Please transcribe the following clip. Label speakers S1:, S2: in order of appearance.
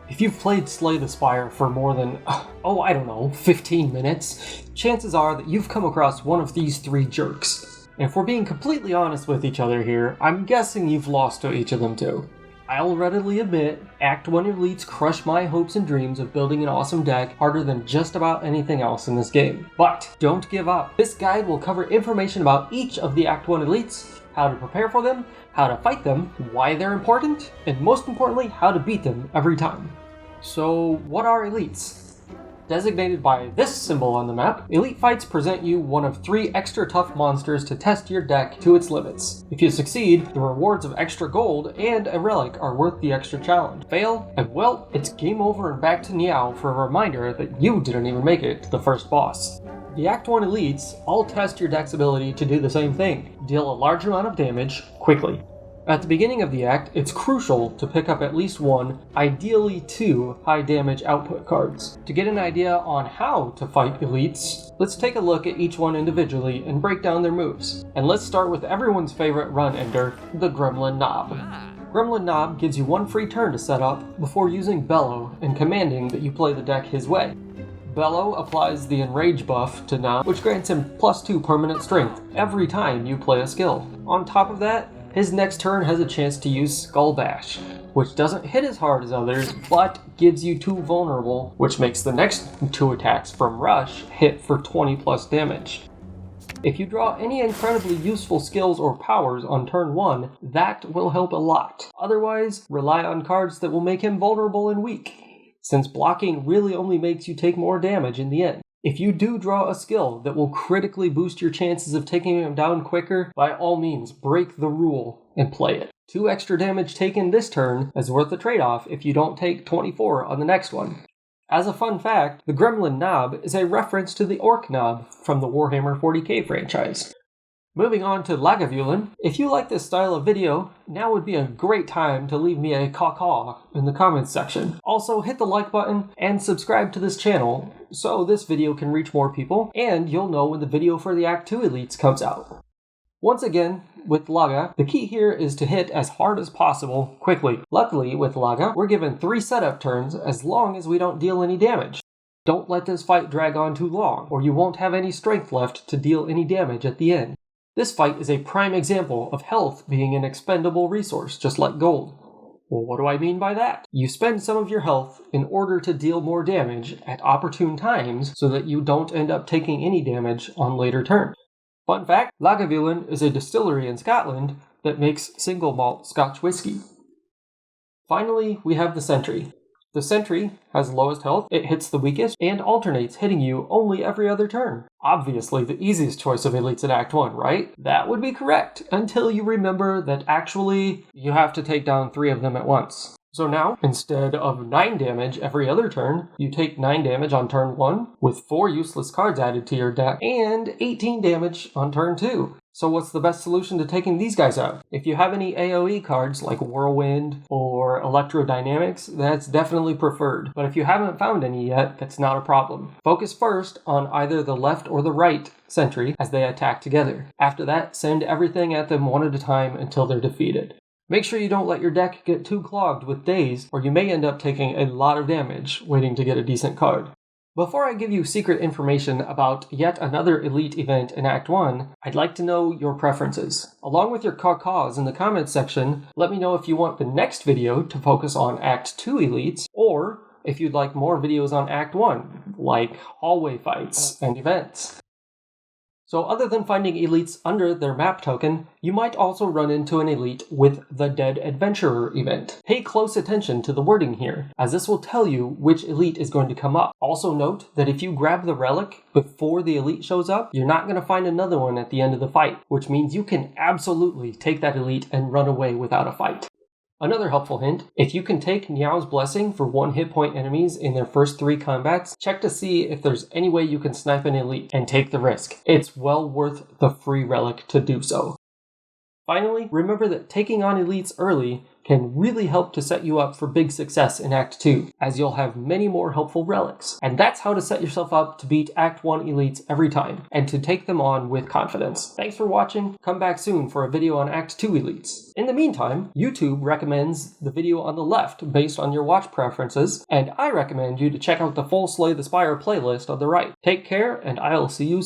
S1: If you've played Slay the Spire for more than, 15 minutes, chances are that you've come across one of these three jerks. And if we're being completely honest with each other here, I'm guessing you've lost to each of them too. I'll readily admit, Act 1 elites crush my hopes and dreams of building an awesome deck harder than just about anything else in this game. But don't give up. This guide will cover information about each of the Act 1 elites, how to prepare for them, how to fight them, why they're important, and most importantly, how to beat them every time. So, what are elites? Designated by this symbol on the map, elite fights present you one of 3 extra tough monsters to test your deck to its limits. If you succeed, the rewards of extra gold and a relic are worth the extra challenge. Fail, and well, it's game over and back to Niao for a reminder that you didn't even make it to the first boss. The Act 1 elites all test your deck's ability to do the same thing, deal a large amount of damage quickly. At the beginning of the act, it's crucial to pick up at least 1, ideally 2, high damage output cards. To get an idea on how to fight elites, let's take a look at each one individually and break down their moves. And let's start with everyone's favorite run ender, the Gremlin Knob. Gremlin Knob gives you 1 free turn to set up before using Bellow and commanding that you play the deck his way. Bellow applies the Enrage buff to Knob, which grants him +2 permanent strength every time you play a skill. On top of that, his next turn has a chance to use Skull Bash, which doesn't hit as hard as others, but gives you 2 vulnerable, which makes the next 2 attacks from Rush hit for 20+ damage. If you draw any incredibly useful skills or powers on turn 1, that will help a lot. Otherwise, rely on cards that will make him vulnerable and weak, since blocking really only makes you take more damage in the end. If you do draw a skill that will critically boost your chances of taking him down quicker, by all means break the rule and play it. 2 extra damage taken this turn is worth the trade-off if you don't take 24 on the next one. As a fun fact, the Gremlin Knob is a reference to the Orc Knob from the Warhammer 40k franchise. Moving on to LAGAVULIN, if you like this style of video, now would be a great time to leave me a caw-caw in the comments section. Also hit the like button and subscribe to this channel so this video can reach more people and you'll know when the video for the Act 2 elites comes out. Once again, with Laga, the key here is to hit as hard as possible quickly. Luckily, with Laga, we're given 3 setup turns as long as we don't deal any damage. Don't let this fight drag on too long, or you won't have any strength left to deal any damage at the end. This fight is a prime example of health being an expendable resource, just like gold. Well, what do I mean by that? You spend some of your health in order to deal more damage at opportune times so that you don't end up taking any damage on later turns. Fun fact, Lagavulin is a distillery in Scotland that makes single malt Scotch whiskey. Finally, we have the Sentry. The Sentry has lowest health, it hits the weakest, and alternates hitting you only every other turn. Obviously the easiest choice of elites in Act 1, right? That would be correct, until you remember that actually you have to take down 3 of them at once. So now, instead of 9 damage every other turn, you take 9 damage on turn 1, with 4 useless cards added to your deck, and 18 damage on turn 2. So what's the best solution to taking these guys out? If you have any AoE cards like Whirlwind or Electrodynamics, that's definitely preferred. But if you haven't found any yet, that's not a problem. Focus first on either the left or the right Sentry as they attack together. After that, send everything at them one at a time until they're defeated. Make sure you don't let your deck get too clogged with days, or you may end up taking a lot of damage waiting to get a decent card. Before I give you secret information about yet another elite event in Act 1, I'd like to know your preferences. Along with your caw-caws in the comments section, let me know if you want the next video to focus on Act 2 elites, or if you'd like more videos on Act 1, like hallway fights and events. So other than finding elites under their map token, you might also run into an elite with the Dead Adventurer event. Pay close attention to the wording here, as this will tell you which elite is going to come up. Also note that if you grab the relic before the elite shows up, you're not going to find another one at the end of the fight, which means you can absolutely take that elite and run away without a fight. Another helpful hint, if you can take Niao's Blessing for 1 hit point enemies in their first 3 combats, check to see if there's any way you can snipe an elite and take the risk. It's well worth the free relic to do so. Finally, remember that taking on elites early can really help to set you up for big success in Act 2, as you'll have many more helpful relics. And that's how to set yourself up to beat Act 1 elites every time, and to take them on with confidence. Thanks for watching, come back soon for a video on Act 2 elites. In the meantime, YouTube recommends the video on the left based on your watch preferences, and I recommend you to check out the full Slay the Spire playlist on the right. Take care, and I'll see you soon.